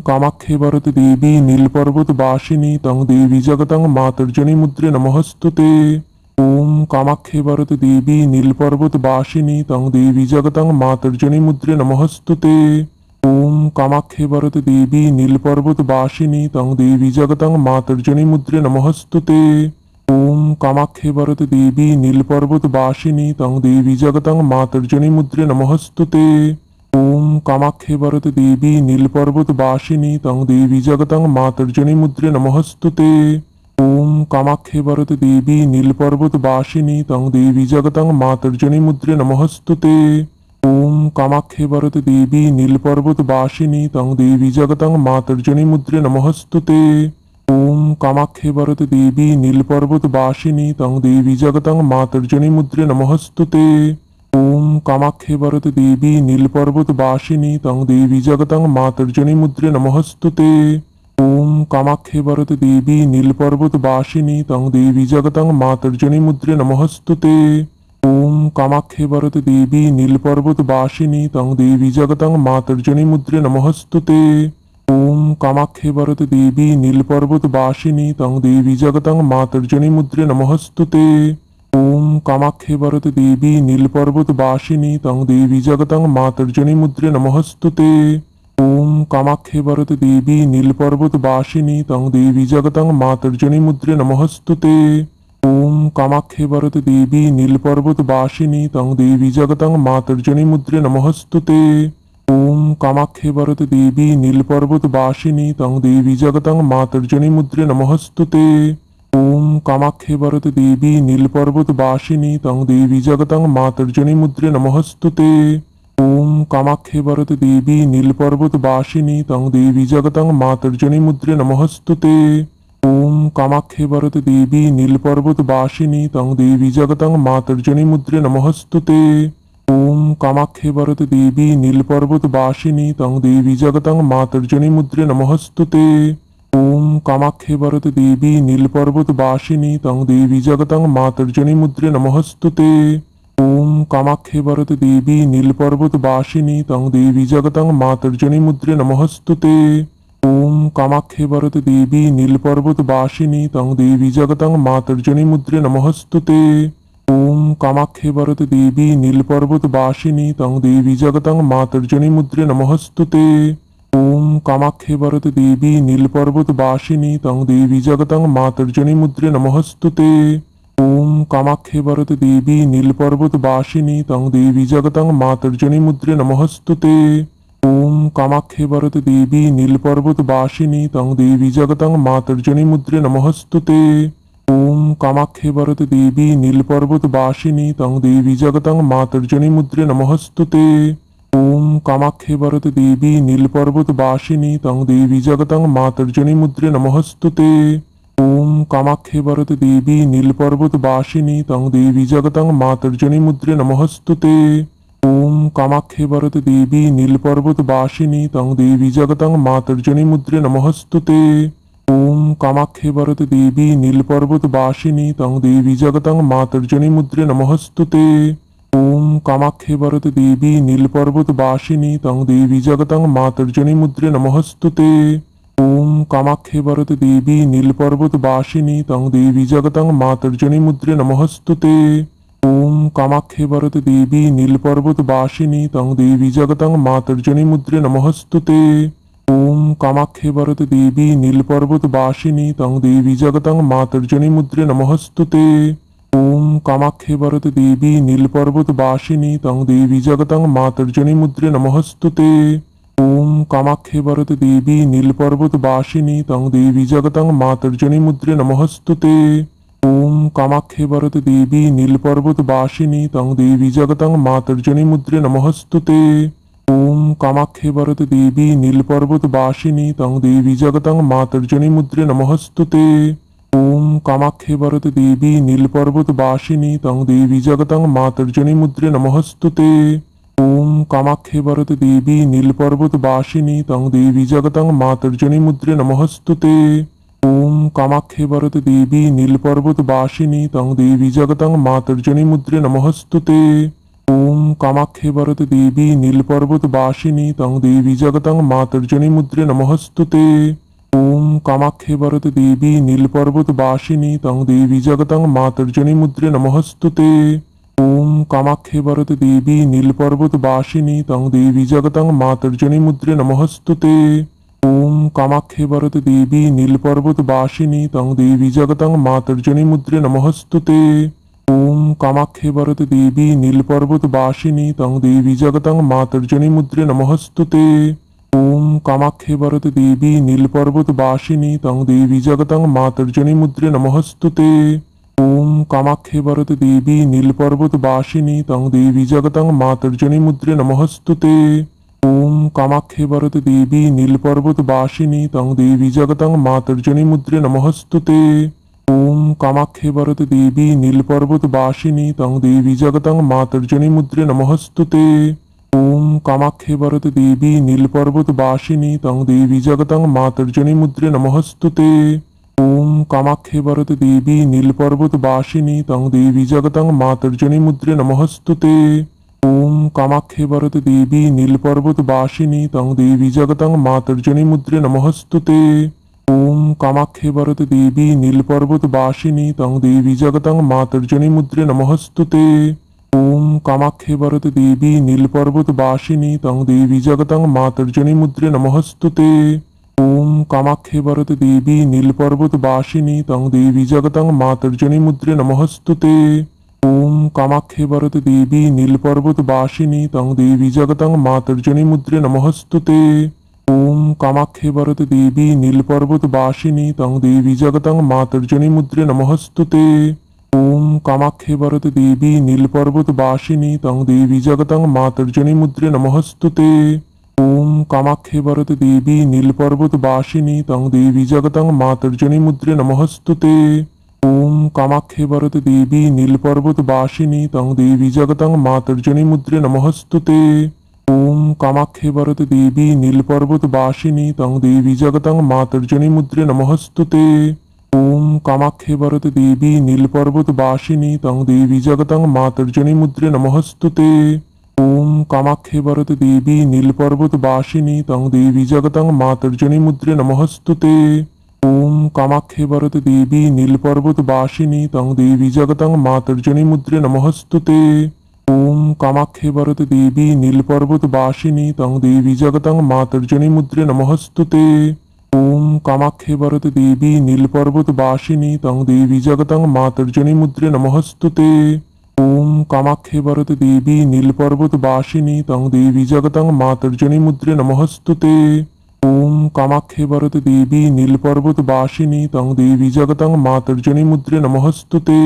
কামাখ্যে ভারতে দেবী নীলপর্বত বাসিনী তং দেবী জগতং মাতর্জনী মুদ্রে নমঃস্তুতে। কামাখ্যে ভারতে দেবী নীলপর্বত বাসিনী তং দেবী জগতং মাতর্জনী মুদ্রে নমঃস্তুতে। কামাখ্যে ভারতে দেবী নীলপর্বত বাসিনী তং দেবী জগতং মাতর্জনী মুদ্রে নমঃস্তুতে। কামাখ্যে ভারতে দেবী নীলপর্বত বাসিনী তং দেবী জগতং মাতর্জনী মুদ্রে নমঃস্তুতে। কামাখ্যে ভারতে দেবী নীলপর্বত বাসিনী তং দেবী জগতং মাতর্জনী মুদ্রে নমঃস্তুতে। কামাখ্যে ভারতে দেবী নীলপর্বত বাসিনী তং দেবী জগতং মাতর্জনী মুদ্রে নমঃস্তুতে। কামাখ্যে ভারতে দেবী নীলপর্বত বাসিনী তং দেবী জগতং মাতর্জনী মুদ্রে নমঃস্তুতে। কামাখ্যে ভারতে দেবী নীলপর্বত বাসিনী তং দেবী জগতং মাতর্জনী মুদ্রে নমঃস্তুতে। কামাখ্যে ভারতে দেবী নীলপর্বত বাসিনী তং দেবী জগতং মাতর্জনী মুদ্রে নমঃস্তুতে। কামাখ্যে ভারতে দেবী নীলপর্বত বাসিনী তং দেবী জগতং মাতর্জনী মুদ্রে নমঃস্তুতে। কামাখ্যে ভারতে দেবী নীলপর্বত বাসিনী তং দেবী জগতং মাতর্জনী মুদ্রে নমঃস্তুতে। কামাখ্যে ভারতে দেবী নীলপর্বত বাসিনী তং দেবী জগতং মাতর্জনী মুদ্রে নমঃস্তুতে। কামাখ্যে ভারতে দেবী নীলপর্বত বাসিনী তং দেবী জগতং মাতর্জনী মুদ্রে নমঃস্তুতে। কামাখ্যে ভারতে দেবী নীলপর্বত বাসিনী তং দেবী জগতং মাতর্জনী মুদ্রে নমঃস্তুতে। কামাখ্যে ভারতে দেবী নীলপর্বত বাসিনী তং দেবী জগতং মাতর্জনী মুদ্রে নমঃস্তুতে। কামাখ্যে ভারতে দেবী নীলপর্বত বাসিনী তং দেবী জগতং মাতর্জনী মুদ্রে নমঃস্তুতে। কামাখ্যে ভারতে দেবী নীলপর্বত বাসিনী তং দেবী জগতং মাতর্জনী মুদ্রে নমঃস্তুতে। কামাখ্যে ভারতে দেবী নীলপর্বত বাসিনী তং দেবী জগতং মাতর্জনী মুদ্রে নমঃস্তুতে। কামাখ্যে ভারতে দেবী নীলপর্বত বাসিনী তং দেবী জগতং মাতর্জনী মুদ্রে নমঃস্তুতে। কামাখ্যে ভারতে দেবী নীলপর্বত বাসিনী তং দেবী জগতং মাতর্জনী মুদ্রে নমঃস্তুতে। কামাখ্যে ভারতে দেবী নীলপর্বত বাসিনী তং দেবী জগতং মাতর্জনী মুদ্রে নমঃস্তুতে। কামাখ্যে ভারতে দেবী নীলপর্বত বাসিনী তং দেবী জগতং মাতর্জনী মুদ্রে নমঃস্তুতে। কামাখ্যে ভারতে দেবী নীলপর্বত বাসিনী তং দেবী জগতং মাতর্জনী মুদ্রে নমঃস্তুতে। কামাখ্যে ভারতে দেবী নীলপর্বত বাসিনী তং দেবী জগতং মাতর্জনী মুদ্রে নমঃস্তুতে। কামাখ্যে ভারতে দেবী নীলপর্বত বাসিনী তং দেবী জগতং মাতর্জনী মুদ্রে নমঃস্তুতে। কামাখ্যে ভারতে দেবী নীলপর্বত বাসিনী তং দেবী জগতং মাতর্জনী মুদ্রে নমঃস্তুতে। কামাখ্যে ভারতে দেবী নীলপর্বত বাসিনী তং দেবী জগতং মাতর্জনী মুদ্রে নমঃস্তুতে। কামাখ্যে ভারতে দেবী নীলপর্বত বাসিনী তং দেবী জগতং মাতর্জনী মুদ্রে নমঃস্তুতে। কামাখ্যে ভারতে দেবী নীলপর্বত বাসিনী তং দেবী জগতং মাতর্জনী মুদ্রে নমঃস্তুতে। কামাখ্যে ভারতে দেবী নীলপর্বত বাসিনী তং দেবী জগতং মাতর্জনী মুদ্রে নমঃস্তুতে। কামাখ্যে ভারতে দেবী নীলপর্বত বাসিনী তং দেবী জগতং মাতর্জনী মুদ্রে নমঃস্তুতে। কামাখ্যে ভারতে দেবী নীলপর্বত বাসিনী তং দেবী জগতং মাতর্জনী মুদ্রে নমঃস্তুতে। কামাখ্যে ভারতে দেবী নীলপর্বত বাসিনী তং দেবী জগতং মাতর্জনী মুদ্রে নমঃস্তুতে। কামাখ্যে ভারতে দেবী নীলপর্বত বাসিনী তং দেবী জগতং মাতর্জনী মুদ্রে নমঃস্তুতে। কামাখ্যে ভারতে দেবী নীলপর্বত বাসিনী তং দেবী জগতং মাতর্জনী মুদ্রে নমঃস্তুতে। কামাখ্যে ভারতে দেবী নীলপর্বত বাসিনী তং দেবী জগতং মাতর্জনী মুদ্রে নমঃস্তুতে। কামাখ্যে ভারতে দেবী নীলপর্বত বাসিনী তং দেবী জগতং মাতর্জনী মুদ্রে নমঃস্তুতে। কামাখ্যে ভারতে দেবী নীলপর্বত বাসিনী তং দেবী জগতং মাতর্জনী মুদ্রে নমঃস্তুতে। কামাখ্যে ভারতে দেবী নীলপর্বত বাসিনী তং দেবী জগতং মাতর্জনী মুদ্রে নমঃস্তুতে। কামাখ্যে ভারতে দেবী নীলপর্বত বাসিনী তং দেবী জগতং মাতর্জনী মুদ্রে নমঃস্তুতে। কামাখ্যে ভারতে দেবী নীলপর্বত বাসিনী তং দেবী জগতং মাতর্জনী মুদ্রে নমঃস্তুতে। কামাখ্যে ভারতে দেবী নীলপর্বত বাসিনী তং দেবী জগতং মাতর্জনী মুদ্রে নমঃস্তুতে। কামাখ্যে ভারতে দেবী নীলপর্বত বাসিনী তং দেবী জগতং মাতর্জনী মুদ্রে নমঃস্তুতে। ওম কামাখ্যে বরদে দেবী নীলপর্বত বাসিনী তং দেবী জগতং মাতর্জনী মুদ্রে নমঃস্তুতে। ওম কামাখ্যে বরদে দেবী নীলপর্বত বাসিনী তং দেবী জগতং মাতর্জনী মুদ্রে নমঃস্তুতে। ওম কামাখ্যে বরদে দেবী নীলপর্বত বাসিনী তং দেবী জগতং মাতর্জনী মুদ্রে নমঃস্তুতে। ওম কামাখ্যে বরদে দেবী নীলপর্বত বাসিনী তং দেবী জগতং মাতর্জনী মুদ্রে নমঃস্তুতে। ওম কামাখ্যে বরদে দেবী নীলপর্বত বাসিনী তং দেবী জগতং মাতর্জনী মুদ্রে নমঃস্তুতে। ওম কামাখ্যে বরদে দেবী নীলপর্বত বাসিনী তং দেবী জগতং মাতর্জনী মুদ্রে নমঃস্তুতে। ওম কামাখ্যে বরদে দেবী নীলপর্বত বাসিনী তং দেবী জগতং মাতর্জনী মুদ্রে নমঃস্তুতে। ওম কামাখ্যে বরদে দেবী নীলপর্বত বাসিনী তং দেবী জগতং মাতর্জনী মুদ্রে নমঃস্তুতে। ওম কামাখ্যে বরদে দেবী নীলপর্বত বাসিনী তং দেবী জগতং মাতর্জনী মুদ্রে নমঃস্তুতে। ওম কামাখ্যে বরদে দেবী নীলপর্বত বাসিনী তং দেবী জগতং মাতর্জনী মুদ্রে নমঃস্তুতে। ওম কামাখ্যে বরদে দেবী নীলপর্বত বাসিনী তং দেবী জগতং মাতর্জনী মুদ্রে নমঃস্তুতে। ওম কামাখ্যে বরদে দেবী নীলপর্বত বাসিনী তং দেবী জগতং মাতর্জনী মুদ্রে নমঃস্তুতে। ওম কামাখ্যে বরদে দেবী নীলপর্বত বাসিনী তং দেবী জগতং মাতর্জনী মুদ্রে নমঃস্তুতে। ওম কামাখ্যে বরদে দেবী নীলপর্বত বাসিনী তং দেবী জগতং মাতর্জনী মুদ্রে নমঃস্তুতে। ওম কামাখ্যে বরদে দেবী নীলপর্বত বাসিনী তং দেবী জগতং মাতর্জনী মুদ্রে নমঃস্তুতে। ওম কামাখ্যে বরদে দেবী নীলপর্বত বাসিনী তং দেবী জগতং মাতর্জনী মুদ্রে নমঃস্তুতে। ওম কামাখ্যে বরদে দেবী নীলপর্বত বাসিনী তং দেবী জগতং মাতর্জনী মুদ্রে নমঃস্তুতে। ওম কামাখ্যে বরদে দেবী নীলপর্বত বাসিনী তং দেবী জগতং মাতর্জনী মুদ্রে নমঃস্তুতে। ওম কামাখ্যে বরদে দেবী নীলপর্বত বাসিনী তং দেবী জগতং মাতর্জনী মুদ্রে নমঃস্তুতে। ওম কামাখ্যে বরদে দেবী নীলপর্বত বাসিনী তং দেবী জগতং মাতর্জনী মুদ্রে নমঃস্তুতে। ওম কামাখ্যে বরদে দেবী নীলপর্বত বাসিনী তং দেবী জগতং মাতর্জনী মুদ্রে নমঃস্তুতে। ওম কামাখ্যে বরদে দেবী নীলপর্বত বাসিনী তং দেবী জগতং মাতর্জনী মুদ্রে নমঃস্তুতে। ওম কামাখ্যে বরদে দেবী নীলপর্বত বাসিনী তং দেবী জগতং মাতর্জনী মুদ্রে নমঃস্তুতে। ওম কামাখ্যে বরদে দেবী নীলপর্বত বাসিনী তং দেবী জগতং মাতর্জনী মুদ্রে নমঃস্তুতে। ওম কামাখ্যে বরদে দেবী নীলপর্বত বাসিনী তং দেবী জগতং মাতর্জনী মুদ্রে নমঃস্তুতে। ওম কামাখ্যে বরদে দেবী নীলপর্বত বাসিনী তং দেবী জগতং মাতর্জনী মুদ্রে নমঃস্তুতে। ওম কামাখ্যে বরদে দেবী নীলপর্বত বাসিনী তং দেবী জগতং মাতর্জনী মুদ্রে নমঃস্তুতে। ওম কামাখ্যে বরদে দেবী নীলপর্বত বাসিনী তং দেবী জগতং মাতর্জনী মুদ্রে নমঃস্তুতে।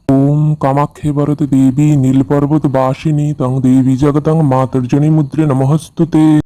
ওম কামাখ্যে বরদে দেবী নীলপর্বত বাসিনী তং দেবী জগতং মাতর্জনী মুদ্রে নমঃস্তুতে।